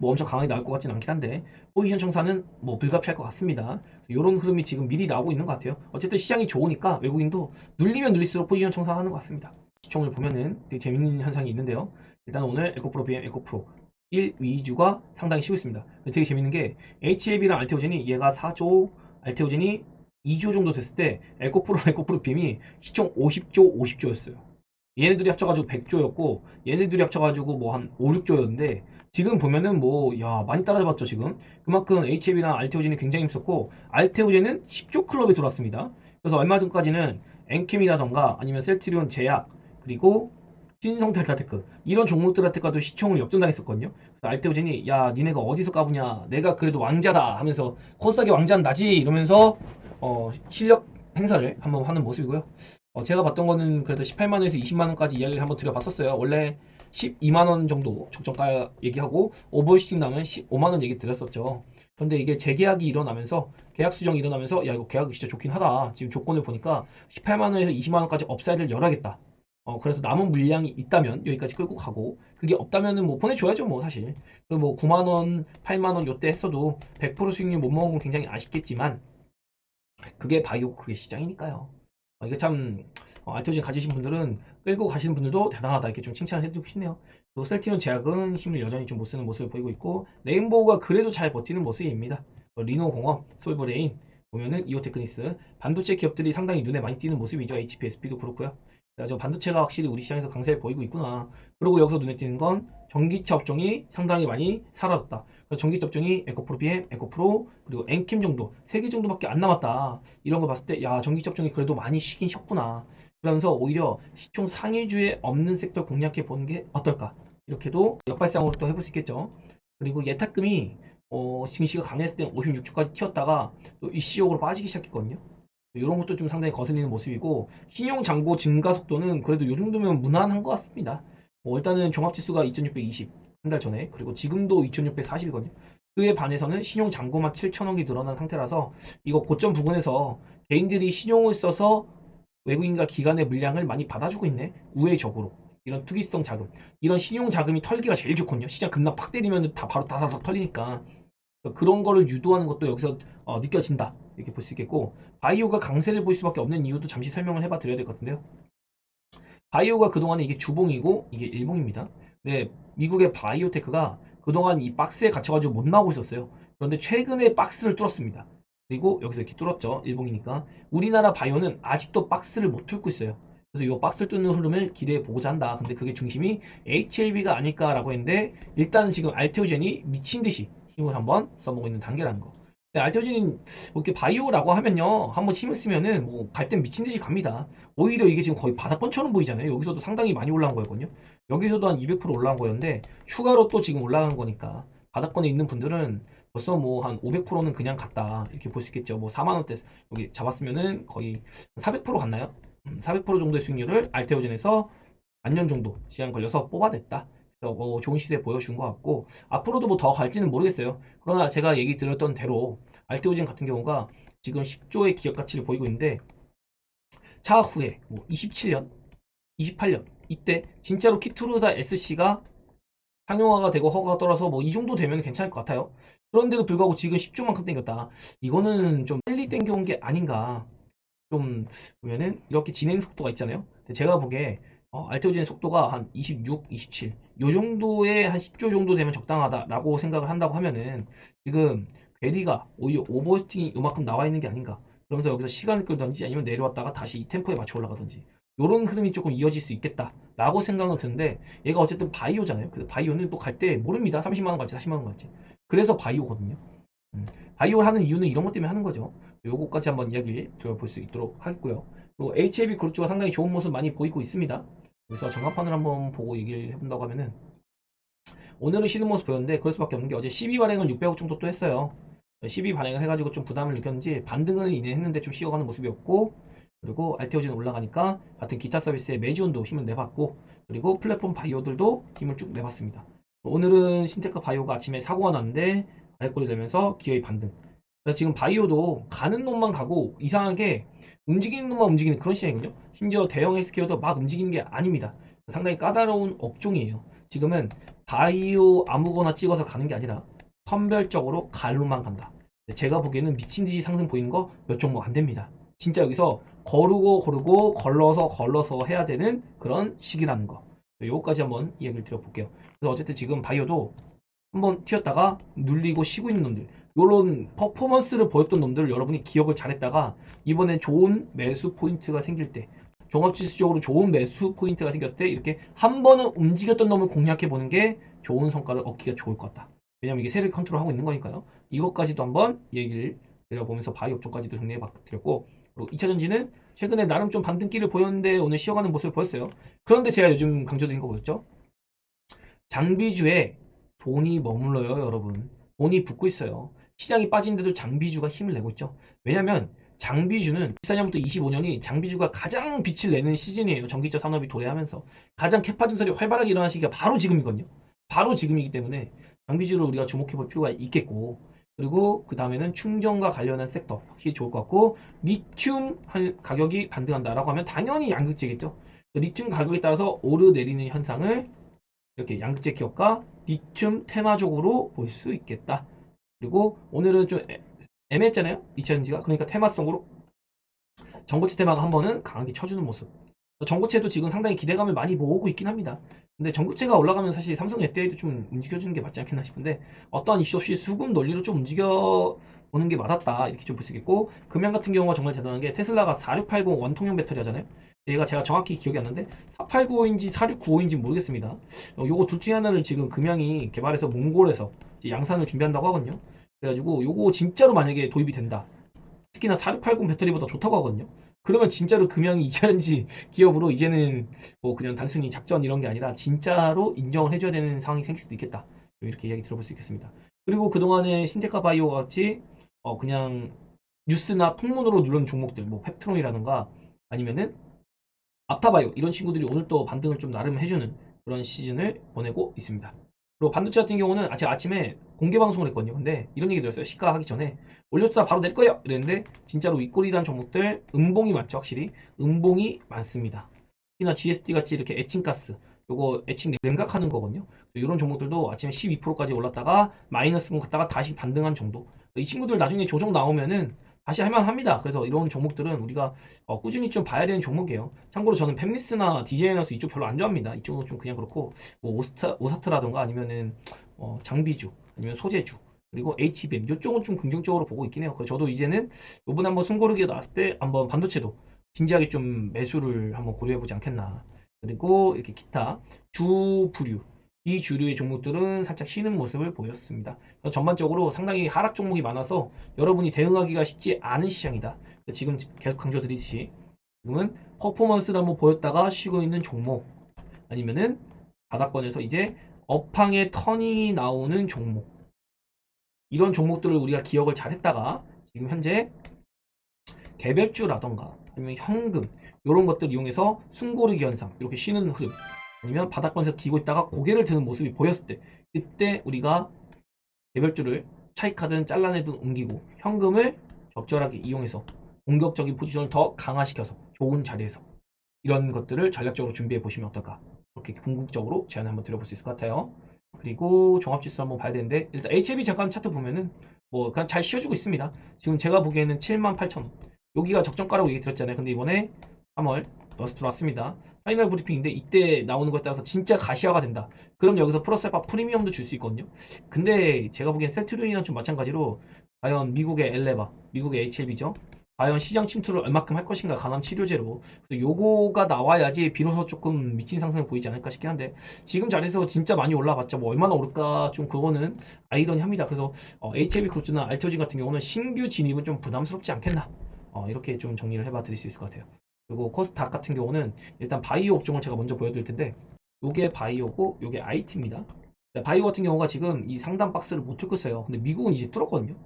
뭐 엄청 강하게 나올 것 같진 않긴 한데 포지션 청산은 뭐 불가피할 것 같습니다. 이런 흐름이 지금 미리 나오고 있는 것 같아요. 어쨌든 시장이 좋으니까 외국인도 눌리면 눌릴수록 포지션 청산하는 것 같습니다. 시총을 보면은 되게 재밌는 현상이 있는데요. 일단 오늘 에코프로 BM 에코프로 1 위주가 상당히 쉬고 있습니다. 되게 재밌는 게 HLB랑 알테오젠이 얘가 4조 알테오젠이 2조 정도 됐을 때 에코프로 BM이 시총 50조였어요. 얘네들이 합쳐가지고 100조였고 얘네들이 합쳐가지고 뭐 한 5, 6조였는데 지금 보면은 많이 따라잡았죠 지금. 그만큼 HLB랑 알테오젠이 굉장히 힘썼고 알테오젠은 10조 클럽에 들어왔습니다. 그래서 얼마 전까지는 엔캠이라던가 아니면 셀트리온 제약 그리고 신성 델타테크 이런 종목들한테까도 시총을 역전당했었거든요. 그래서 알테오젠이 니네가 어디서 까부냐 내가 그래도 왕자다 하면서 코스닥의 왕자는 나지 이러면서 실력 행사를 한번 하는 모습이고요. 제가 봤던 거는 그래도 18만원에서 20만원까지 이야기를 한번 드려봤었어요. 원래 12만원 정도 적정가 얘기하고 오버슈팅 나면 15만원 얘기 드렸었죠. 그런데 이게 재계약이 일어나면서 계약 수정이 일어나면서 야 이거 계약이 진짜 좋긴 하다. 지금 조건을 보니까 18만원에서 20만원까지 업사이드를 열어야겠다. 그래서 남은 물량이 있다면 여기까지 끌고 가고 그게 없다면은 뭐 보내줘야죠 뭐 사실. 그리고 뭐 9만원, 8만원 요때 했어도 100% 수익률 못 먹은 건 굉장히 아쉽겠지만 그게 바이오 그게 시장이니까요. 이게 참 알토진 가지신 분들은 끌고 가시는 분들도 대단하다 이렇게 좀 칭찬을 해드리고 싶네요. 또 셀티론 제약은 힘을 여전히 좀 못 쓰는 모습을 보이고 있고 레인보우가 그래도 잘 버티는 모습입니다. 리노공업, 솔브레인 보면은 이오테크니스 반도체 기업들이 상당히 눈에 많이 띄는 모습이죠. HPSP도 그렇고요. 그래서 반도체가 확실히 우리 시장에서 강세를 보이고 있구나. 그리고 여기서 눈에 띄는 건 전기차 업종이 상당히 많이 사라졌다. 전기차 업종이 에코프로 BM, 에코프로 그리고 엔킴 정도 3개 정도밖에 안 남았다. 이런 거 봤을 때 야 전기차 업종이 그래도 많이 쉬긴 쉬었구나. 그러면서 오히려 시총 상위주에 없는 섹터 공략해 보는 게 어떨까? 이렇게도 역발상으로 또 해볼 수 있겠죠. 그리고 예탁금이 증시가 강했을 때 56주까지 튀었다가 또 이슈적으로 빠지기 시작했거든요. 이런 것도 좀 상당히 거슬리는 모습이고 신용 잔고 증가 속도는 그래도 이 정도면 무난한 것 같습니다. 일단은 종합지수가 2620 한 달 전에 그리고 지금도 2640이거든요. 그에 반해서는 신용 잔고만 7천억이 늘어난 상태라서 이거 고점 부근에서 개인들이 신용을 써서 외국인과 기관의 물량을 많이 받아주고 있네. 우회적으로 이런 투기성 자금 이런 신용 자금이 털기가 제일 좋거든요. 시장 급락 팍 때리면 다 바로 다다닥 털리니까 그런 거를 유도하는 것도 여기서 느껴진다 이렇게 볼 수 있겠고 바이오가 강세를 보일 수밖에 없는 이유도 잠시 설명을 해봐 드려야 될 것 같은데요. 바이오가 그동안에 이게 주봉이고 이게 일봉입니다. 근데 미국의 바이오테크가 그동안 이 박스에 갇혀가지고 못 나오고 있었어요. 그런데 최근에 박스를 뚫었습니다. 그리고 여기서 이렇게 뚫었죠. 일봉이니까. 우리나라 바이오는 아직도 박스를 못 뚫고 있어요. 그래서 이 박스를 뚫는 흐름을 기대해 보고자 한다. 근데 그게 중심이 HLB가 아닐까라고 했는데 일단은 지금 알테오젠이 미친 듯이 힘을 한번 써보고 있는 단계라는 거. 알테오젠이 이렇게 바이오라고 하면요. 한번 힘을 쓰면은 뭐 갈 땐 미친 듯이 갑니다. 오히려 이게 지금 거의 바닥권처럼 보이잖아요. 여기서도 상당히 많이 올라온 거였거든요. 여기서도 한 200% 올라온 거였는데 추가로 또 지금 올라간 거니까 바닥권에 있는 분들은 벌써 뭐 한 500%는 그냥 갔다 이렇게 볼 수 있겠죠. 뭐 4만 원대 여기 잡았으면은 거의 400% 갔나요? 400% 정도의 수익률을 알테오젠에서 반년 정도 시간 걸려서 뽑아냈다. 그래서 좋은 시세 보여준 것 같고 앞으로도 뭐 더 갈지는 모르겠어요. 그러나 제가 얘기 드렸던 대로 알테오젠 같은 경우가 지금 10조의 기업 가치를 보이고 있는데 차후에 뭐 27년, 28년 이때 진짜로 키트루다 SC가 상용화가 되고 허가가 떨어서 뭐 이 정도 되면 괜찮을 것 같아요. 그런데도 불구하고 지금 10조만큼 땡겼다. 이거는 좀 빨리 땡겨온 게 아닌가. 좀 보면은 이렇게 진행 속도가 있잖아요. 근데 제가 보기에 알테오젠 속도가 한 26, 27. 요 정도의 한 10조 정도 되면 적당하다라고 생각을 한다고 하면은 지금 괴리가 오히려 오버슈팅이 요만큼 나와 있는 게 아닌가. 그러면서 여기서 시간을 끌던지 아니면 내려왔다가 다시 이 템포에 맞춰 올라가든지 요런 흐름이 조금 이어질 수 있겠다라고 생각은 드는데 얘가 어쨌든 바이오잖아요. 근데 바이오는 또 갈 때 모릅니다. 30만 원 갈지 40만 원 갈지. 그래서 바이오거든요. 바이오를 하는 이유는 이런 것 때문에 하는 거죠. 요거까지 한번 이야기를 들어볼 수 있도록 하겠고요. 그리고 HLB 그룹주가 상당히 좋은 모습 많이 보이고 있습니다. 그래서 전광판을 한번 보고 얘기를 해본다고 하면은 오늘은 쉬는 모습 보였는데 그럴 수밖에 없는 게 어제 12 발행을 600억 정도 또 했어요. 12 발행을 해가지고 좀 부담을 느꼈는지 반등은 이내 했는데 좀 쉬어가는 모습이었고 그리고 알테오젠 올라가니까 같은 기타 서비스의 메지온도 힘을 내봤고 그리고 플랫폼 바이오들도 힘을 쭉 내봤습니다. 오늘은 신테크 바이오가 아침에 사고가 났는데 아래꼴이 되면서 기어이 반등. 그래서 지금 바이오도 가는 놈만 가고 이상하게 움직이는 놈만 움직이는 그런 시장이거든요. 심지어 대형 헬스케어도 막 움직이는 게 아닙니다. 상당히 까다로운 업종이에요. 지금은 바이오 아무거나 찍어서 가는 게 아니라 선별적으로 갈로만 간다. 제가 보기에는 미친 듯이 상승 보이는 거 몇 종목 안 됩니다. 진짜 여기서 거르고 걸러서 해야 되는 그런 시기라는 거. 요거까지 한번 이야기를 드려볼게요. 그래서 어쨌든 지금 바이오도 한번 튀었다가 눌리고 쉬고 있는 놈들 요런 퍼포먼스를 보였던 놈들을 여러분이 기억을 잘했다가 이번엔 좋은 매수 포인트가 생길 때 종합지수적으로 좋은 매수 포인트가 생겼을 때 이렇게 한 번은 움직였던 놈을 공략해 보는 게 좋은 성과를 얻기가 좋을 것 같다. 왜냐면 이게 세를 컨트롤하고 있는 거니까요. 이것까지도 한번 얘기를 내려보면서 바이 업종까지도 정리해 드렸고 그리고 2차전지는 최근에 나름 좀 반등기를 보였는데 오늘 쉬어가는 모습을 보였어요. 그런데 제가 요즘 강조드린 거 뭐였죠? 장비주에 돈이 머물러요, 여러분. 돈이 붙고 있어요. 시장이 빠진데도 장비주가 힘을 내고 있죠. 왜냐면 장비주는 14년부터 25년이 장비주가 가장 빛을 내는 시즌이에요. 전기차 산업이 도래하면서 가장 캐파 증설이 활발하게 일어나는 시기가 바로 지금이거든요. 바로 지금이기 때문에 장비주를 우리가 주목해 볼 필요가 있겠고, 그리고 그 다음에는 충전과 관련한 섹터 확실히 좋을 것 같고, 리튬 가격이 반등한다라고 하면 당연히 양극재겠죠. 리튬 가격에 따라서 오르내리는 현상을 이렇게 양극재 기업과 리튬 테마적으로 볼 수 있겠다. 그리고 오늘은 좀 애매했잖아요. 2차전지가. 그러니까 테마성으로 전고체 테마가 한 번은 강하게 쳐주는 모습. 전고체도 지금 상당히 기대감을 많이 모으고 있긴 합니다. 근데 전고체가 올라가면 사실 삼성 SDI도 좀 움직여주는 게 맞지 않겠나 싶은데, 어떠한 이슈 없이 수급 논리로 좀 움직여 보는 게 맞았다, 이렇게 좀 볼 수 있겠고, 금양 같은 경우가 정말 대단한 게 테슬라가 4680 원통형 배터리 하잖아요. 얘가 제가 정확히 기억이 안 나는데 4895인지 4695인지 모르겠습니다. 요거 둘 중에 하나를 지금 금양이 개발해서 몽골에서 양산을 준비한다고 하거든요. 그래가지고 요거 진짜로 만약에 도입이 된다, 특히나 4680 배터리보다 좋다고 하거든요. 그러면 진짜로 금양이 2차전지 기업으로 이제는 뭐 그냥 단순히 작전 이런 게 아니라 진짜로 인정을 해줘야 되는 상황이 생길 수도 있겠다, 이렇게 이야기 들어볼 수 있겠습니다. 그리고 그동안에 신테카 바이오 같이 그냥 뉴스나 풍문으로 누른 종목들, 뭐 펩트론이라든가 아니면은 앞타바이오, 이런 친구들이 오늘 또 반등을 좀 나름 해주는 그런 시즌을 보내고 있습니다. 그리고 반도체 같은 경우는 제가 아침에 공개 방송을 했거든요. 근데 이런 얘기 들었어요. 시가 하기 전에 올렸다 바로 낼 거예요 이랬는데, 진짜로 윗골이란 종목들 음봉이 많죠. 확실히 음봉이 많습니다. 특히나 GSD 같이 이렇게 에칭가스, 요거 에칭 냉각하는 거거든요. 이런 종목들도 아침에 12%까지 올랐다가 마이너스 갔다가 다시 반등한 정도. 이 친구들 나중에 조정 나오면은 다시 할만합니다. 그래서 이런 종목들은 우리가 꾸준히 좀 봐야 되는 종목이에요. 참고로 저는 팹리스나 디제이너스 이쪽 별로 안 좋아합니다. 이쪽은 좀 그냥 그렇고, 뭐 오사트라던가 아니면은 장비주 아니면 소재주 그리고 HBM 이쪽은 좀 긍정적으로 보고 있긴 해요. 그래서 저도 이제는 요번에 한번 숨고르기가 나왔을 때 한번 반도체도 진지하게 좀 매수를 한번 고려해보지 않겠나. 그리고 이렇게 기타 주부류, 이 주류의 종목들은 살짝 쉬는 모습을 보였습니다. 전반적으로 상당히 하락 종목이 많아서 여러분이 대응하기가 쉽지 않은 시장이다. 지금 계속 강조드리듯이 지금은 퍼포먼스를 한번 보였다가 쉬고 있는 종목, 아니면은 바닥권에서 이제 업황의 턴이 나오는 종목, 이런 종목들을 우리가 기억을 잘 했다가 지금 현재 개별주라던가 아니면 현금 이런 것들 이용해서 숨고르기 현상, 이렇게 쉬는 흐름, 아니면 바닥권에서 기고 있다가 고개를 드는 모습이 보였을 때, 그때 우리가 개별주를 차익하든 잘라내든 옮기고 현금을 적절하게 이용해서 공격적인 포지션을 더 강화시켜서 좋은 자리에서 이런 것들을 전략적으로 준비해 보시면 어떨까, 그렇게 궁극적으로 제안을 한번 드려볼 수 있을 것 같아요. 그리고 종합지수 한번 봐야 되는데, 일단 HLB 잠깐 차트 보면은 뭐 그냥 잘 쉬어주고 있습니다. 지금 제가 보기에는 78,000원 여기가 적정가라고 얘기 드렸잖아요. 근데 이번에 3월 다시 들어왔습니다. 파이널 브리핑인데 이때 나오는 것에 따라서 진짜 가시화가 된다, 그럼 여기서 플러스 알파 프리미엄도 줄 수 있거든요. 근데 제가 보기엔 셀트리온이랑 좀 마찬가지로 과연 미국의 엘레바, 미국의 HLB죠, 과연 시장 침투를 얼마큼 할 것인가, 간암 치료제로. 요거가 나와야지 비로소 조금 미친 상승을 보이지 않을까 싶긴 한데, 지금 자리에서 진짜 많이 올라봤자 뭐 얼마나 오를까, 좀 그거는 아이러니합니다. 그래서 HLB 그룹주나 알테오진 같은 경우는 신규 진입은 좀 부담스럽지 않겠나, 이렇게 좀 정리를 해봐 드릴 수 있을 것 같아요. 그리고 코스닥 같은 경우는 일단 바이오 업종을 제가 먼저 보여드릴 텐데, 요게 바이오고 요게 IT입니다. 바이오 같은 경우가 지금 이 상단 박스를 못 뚫고 있어요. 근데 미국은 이제 뚫었거든요.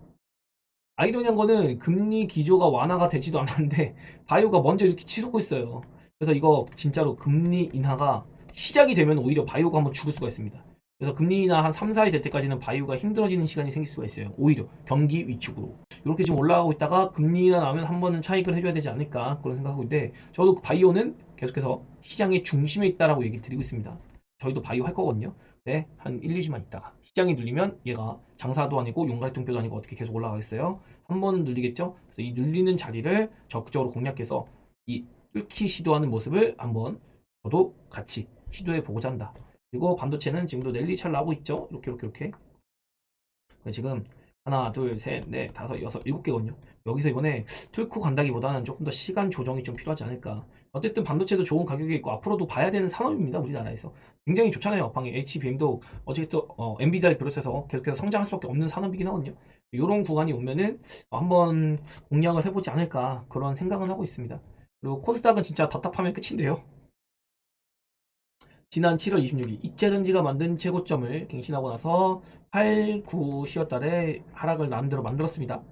아이러니한 거는 금리 기조가 완화가 되지도 않았는데 바이오가 먼저 이렇게 치솟고 있어요. 그래서 이거 진짜로 금리 인하가 시작이 되면 오히려 바이오가 한번 죽을 수가 있습니다. 그래서 금리 인하 한 3, 4일 될 때까지는 바이오가 힘들어지는 시간이 생길 수가 있어요. 오히려 경기 위축으로. 이렇게 지금 올라가고 있다가 금리 인하 나면 한 번은 차익을 해줘야 되지 않을까, 그런 생각하고 있는데, 저도 바이오는 계속해서 시장의 중심에 있다라고 얘기를 드리고 있습니다. 저희도 바이오 할 거거든요. 네, 한 1, 2주만 있다가 시장이 눌리면 얘가 장사도 아니고 용가리 똥뼈도 아니고 어떻게 계속 올라가겠어요? 한 번 눌리겠죠? 그래서 이 눌리는 자리를 적극적으로 공략해서 이 뚫기 시도하는 모습을 한번 저도 같이 시도해 보고자 한다. 그리고 반도체는 지금도 랠리 잘 나오고 있죠? 이렇게 지금 하나, 둘, 셋, 넷, 다섯, 여섯, 일곱 개거든요. 여기서 이번에 뚫고 간다기보다는 조금 더 시간 조정이 좀 필요하지 않을까. 어쨌든 반도체도 좋은 가격에 있고 앞으로도 봐야 되는 산업입니다. 우리나라에서 굉장히 좋잖아요. 방에 HBM도 어쨌든 엔비디아를 비롯해서 계속해서 성장할 수밖에 없는 산업이긴 하거든요. 이런 구간이 오면은 한번 공략을 해보지 않을까, 그런 생각은 하고 있습니다. 그리고 코스닥은 진짜 답답하면 끝인데요. 지난 7월 26일 이차전지가 만든 최고점을 갱신하고 나서 8, 9, 10월 달에 하락을 나름대로 만들었습니다.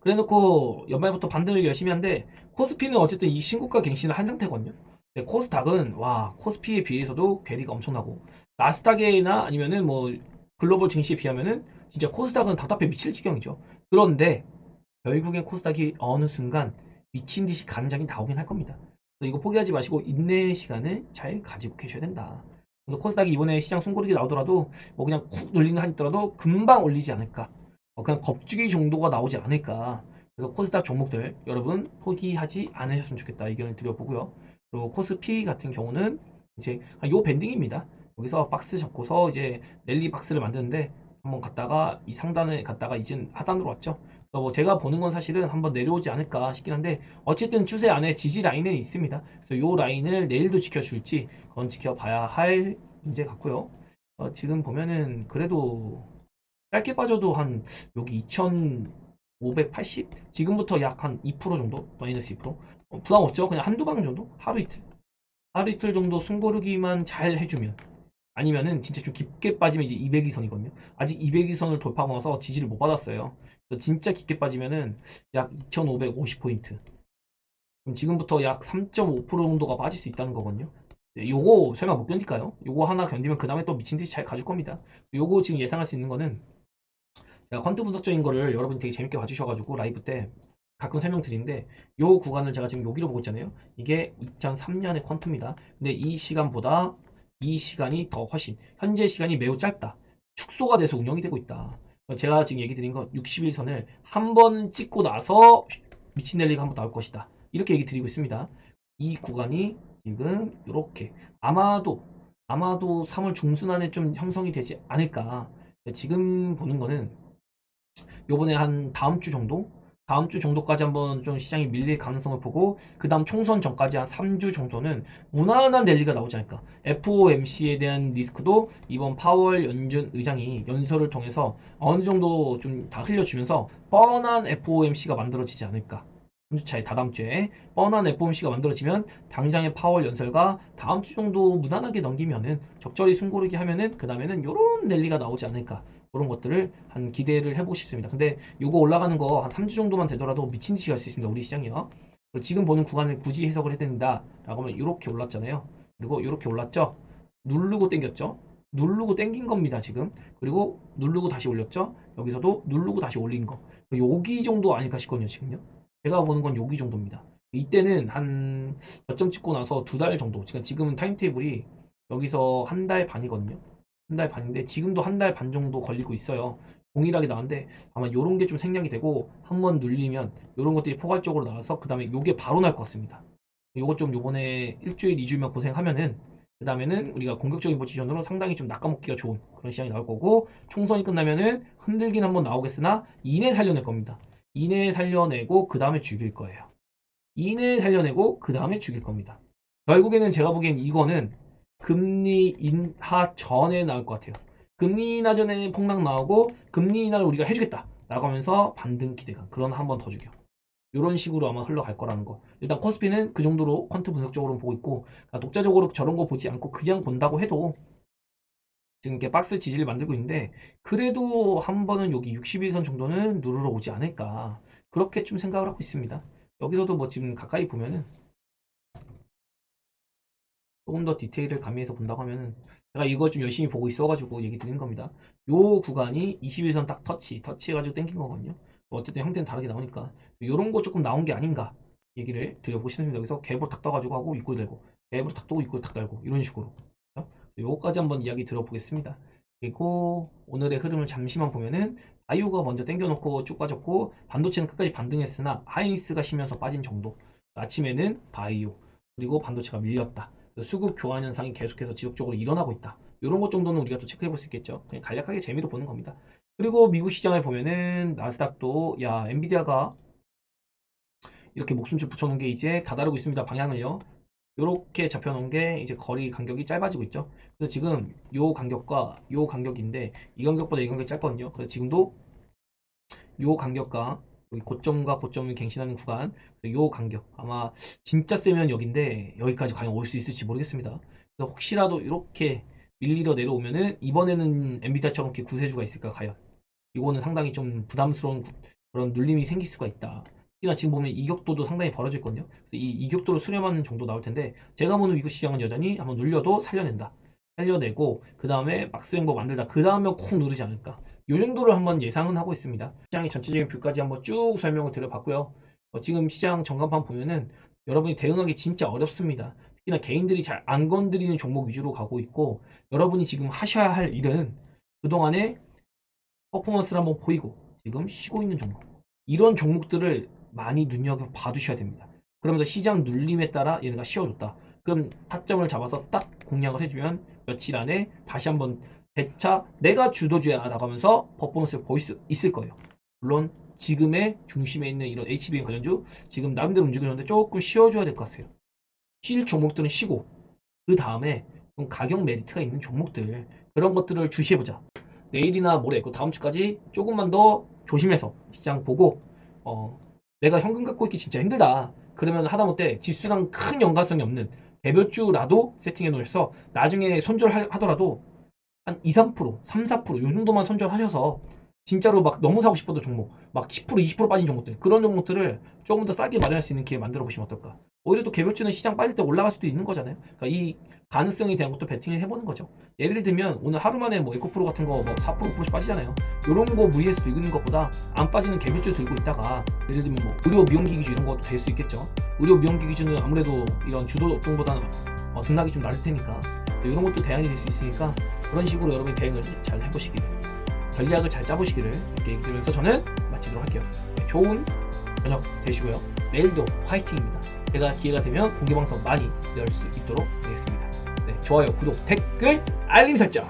그래놓고 연말부터 반등을 열심히 한데 코스피는 어쨌든 이 신고가 갱신을 한 상태거든요. 근데 코스닥은 와 코스피에 비해서도 괴리가 엄청나고 나스닥이나 아니면은 뭐 글로벌 증시에 비하면은 진짜 코스닥은 답답해 미칠 지경이죠. 그런데 결국엔 코스닥이 어느 순간 미친 듯이 간장이 나오긴 할 겁니다. 그래서 이거 포기하지 마시고 인내의 시간을 잘 가지고 계셔야 된다. 그래서 코스닥이 이번에 시장 숨고르기 나오더라도 뭐 그냥 쿡 눌리는 한 있더라도 금방 올리지 않을까. 그냥 겁주기 정도가 나오지 않을까. 그래서 코스닥 종목들 여러분 포기하지 않으셨으면 좋겠다 의견을 드려보고요. 그리고 코스피 같은 경우는 이제 요 밴딩입니다. 여기서 박스 잡고서 이제 랠리 박스를 만드는데 한번 갔다가 이 상단을 갔다가 이젠 하단으로 왔죠. 뭐 제가 보는 건 사실은 한번 내려오지 않을까 싶긴 한데 어쨌든 추세 안에 지지 라인은 있습니다. 그래서 이 라인을 내일도 지켜줄지 그건 지켜봐야 할 문제 같고요. 지금 보면은 그래도 짧게 빠져도 한 여기 2580 지금부터 약 한 2% 정도 마이너스 2% 부담 없죠. 그냥 한두 방 정도 하루 이틀 정도 숨고르기만 잘 해주면 아니면은 진짜 좀 깊게 빠지면 이제 200이선이거든요. 아직 200이선을 돌파하고 나서 지지를 못 받았어요. 그래서 진짜 깊게 빠지면은 약 2550포인트. 그럼 지금부터 약 3.5% 정도가 빠질 수 있다는 거거든요. 네, 요거 설마 못 견딜까요? 요거 하나 견디면 그 다음에 또 미친 듯이 잘 가줄 겁니다. 요거 지금 예상할 수 있는 거는 제가 퀀트 분석적인 거를 여러분이 되게 재밌게 봐주셔가지고 라이브 때 가끔 설명드리는데 요 구간을 제가 지금 여기로 보고 있잖아요. 이게 2003년의 퀀트입니다. 근데 이 시간보다 이 시간이 더 훨씬 현재 시간이 매우 짧다. 축소가 돼서 운영이 되고 있다. 제가 지금 얘기 드린 건 60일선을 한 번 찍고 나서 미친 랠리가 한 번 나올 것이다. 이렇게 얘기 드리고 있습니다. 이 구간이 지금 이렇게 아마도 3월 중순 안에 좀 형성이 되지 않을까. 지금 보는 거는 요번에 한 다음 주 정도까지 한번 좀 시장이 밀릴 가능성을 보고 그 다음 총선 전까지 한 3주 정도는 무난한 랠리가 나오지 않을까. FOMC에 대한 리스크도 이번 파월 연준 의장이 연설을 통해서 어느 정도 좀 다 흘려주면서 뻔한 FOMC가 만들어지지 않을까. 3주 차에 다다음 주에 뻔한 FOMC가 만들어지면 당장의 파월 연설과 다음 주 정도 무난하게 넘기면은 적절히 숨고르기 하면은 그 다음에는 요런 랠리가 나오지 않을까. 그런 것들을 한 기대를 해보고 싶습니다. 근데 요거 올라가는 거 한 3주 정도만 되더라도 미친 듯이 갈 수 있습니다. 우리 시장이요. 지금 보는 구간을 굳이 해석을 해야 된다. 라고 하면 이렇게 올랐잖아요. 그리고 이렇게 올랐죠. 누르고 당겼죠. 누르고 당긴 겁니다. 지금. 그리고 누르고 다시 올렸죠. 여기서도 누르고 다시 올린 거. 여기 정도 아닐까 싶거든요. 지금요. 제가 보는 건 여기 정도입니다. 이때는 한 저점 찍고 나서 2달 정도. 지금은 타임테이블이 여기서 한 달 반이거든요. 한 달 반인데 지금도 한 달 반 정도 걸리고 있어요. 동일하게 나왔는데 아마 요런 게 좀 생략이 되고 한번 눌리면 요런 것들이 포괄적으로 나와서 그 다음에 요게 바로 날 것 같습니다. 요거 좀 요번에 일주일, 2주일만 고생하면은 그 다음에는 우리가 공격적인 포지션으로 상당히 좀 낚아먹기가 좋은 그런 시장이 나올 거고 총선이 끝나면은 흔들긴 한번 나오겠으나 이내 살려낼 겁니다. 이내 살려내고 그 다음에 죽일 거예요. 이내 살려내고 그 다음에 죽일 겁니다. 결국에는 제가 보기엔 이거는 금리 인하 전에 나올 것 같아요. 금리 인하 전에 폭락 나오고 금리 인하를 우리가 해주겠다 라고 하면서 반등 기대감 그런 한 번 더 죽여. 이런 식으로 아마 흘러갈 거라는 거. 일단 코스피는 그 정도로 퀀트 분석적으로 보고 있고 독자적으로 저런 거 보지 않고 그냥 본다고 해도 지금 이렇게 박스 지지를 만들고 있는데 그래도 한 번은 여기 61선 정도는 누르러 오지 않을까 그렇게 좀 생각을 하고 있습니다. 여기서도 뭐 지금 가까이 보면은 조금 더 디테일을 가미해서 본다고 하면은 제가 이거 좀 열심히 보고 있어가지고 얘기 드리는 겁니다. 요 구간이 21선 딱 터치해가지고 땡긴 거거든요. 뭐 어쨌든 형태는 다르게 나오니까 요런 거 조금 나온 게 아닌가 얘기를 드려보시는 여기서 갭으로 탁 떠가지고 하고 입구를 달고 갭으로 탁 떠고 입구를 탁 달고 이런 식으로 요거까지 한번 이야기 들어보겠습니다. 그리고 오늘의 흐름을 잠시만 보면은 바이오가 먼저 땡겨놓고 쭉 빠졌고 반도체는 끝까지 반등했으나 하이닉스가 쉬면서 빠진 정도. 아침에는 바이오 그리고 반도체가 밀렸다. 수급 교환 현상이 계속해서 지속적으로 일어나고 있다. 이런 것 정도는 우리가 또 체크해 볼 수 있겠죠. 그냥 간략하게 재미로 보는 겁니다. 그리고 미국 시장을 보면은 나스닥도 야 엔비디아가 이렇게 목숨줄 붙여놓은 게 이제 다다르고 있습니다. 방향을요. 이렇게 잡혀놓은 게 이제 거리 간격이 짧아지고 있죠. 그래서 지금 요 간격과 요 간격인데 이 간격보다 이 간격이 짧거든요. 그래서 지금도 요 간격과 여기 고점과 고점을 갱신하는 구간 요 간격 아마 진짜 세면 여기인데 여기까지 과연 올 수 있을지 모르겠습니다. 그래서 혹시라도 이렇게 밀리러 내려오면은 이번에는 엔비디아처럼 이렇게 구세주가 있을까 과연 이거는 상당히 좀 부담스러운 그런 눌림이 생길 수가 있다. 특히나 지금 보면 이격도도 상당히 벌어졌거든요. 그래서 이 이격도를 수렴하는 정도 나올 텐데 제가 보는 위그 시장은 여전히 한번 눌려도 살려낸다. 살려내고 그 다음에 막스횡보 만들다. 그 다음에 쿵 누르지 않을까. 이 정도를 한번 예상은 하고 있습니다. 시장의 전체적인 뷰까지 한번 쭉 설명을 드려봤고요. 지금 시장 전간판 보면은 여러분이 대응하기 진짜 어렵습니다. 특히나 개인들이 잘 안 건드리는 종목 위주로 가고 있고 여러분이 지금 하셔야 할 일은 그동안에 퍼포먼스를 한번 보이고 지금 쉬고 있는 종목 이런 종목들을 많이 눈여겨 봐두셔야 됩니다. 그러면서 시장 눌림에 따라 얘네가 쉬어줬다. 그럼 타점을 잡아서 딱 공략을 해주면 며칠 안에 다시 한번 대차 내가 주도주야 나가면서 퍼포먼스를 보일 수 있을 거예요. 물론 지금의 중심에 있는 이런 HBM 관련주 지금 나름대로 움직이고 있는데 조금 쉬어줘야 될 것 같아요. 쉴 종목들은 쉬고 그 다음에 좀 가격 메리트가 있는 종목들 그런 것들을 주시해보자. 내일이나 모레 그 다음 주까지 조금만 더 조심해서 시장 보고 내가 현금 갖고 있기 진짜 힘들다. 그러면 하다못해 지수랑 큰 연관성이 없는 개별주라도 세팅해 놓으셔서 나중에 손절하더라도 한 2, 3%, 3, 4%요 정도만 손절하셔서 진짜로 막 너무 사고 싶어도 종목 막 10%, 20% 빠진 종목들 그런 종목들을 조금 더 싸게 마련할 수 있는 기회 만들어 보시면 어떨까. 오히려 또 개별주는 시장 빠질 때 올라갈 수도 있는 거잖아요. 그러니까 이 가능성에 대한 것도 배팅을 해보는 거죠. 예를 들면 오늘 하루 만에 뭐 에코프로 같은 거 뭐 4%, 5%씩 빠지잖아요. 이런 거 무리해서 들고 있는 것보다 안 빠지는 개별주 들고 있다가 예를 들면 뭐 의료 미용기기주 이런 것도 될 수 있겠죠. 의료 미용기기주는 아무래도 이런 주도 업종보다는 등락이 좀 낮을 테니까 이런 것도 대안이 될 수 있으니까 그런 식으로 여러분이 대응을 잘 해보시기를 전략을 잘 짜보시기를 이렇게 얘기하면서 저는 마치도록 할게요. 좋은 저녁 되시고요. 내일도 화이팅입니다. 제가 기회가 되면 공개방송 많이 열 수 있도록 하겠습니다. 네, 좋아요, 구독, 댓글, 알림 설정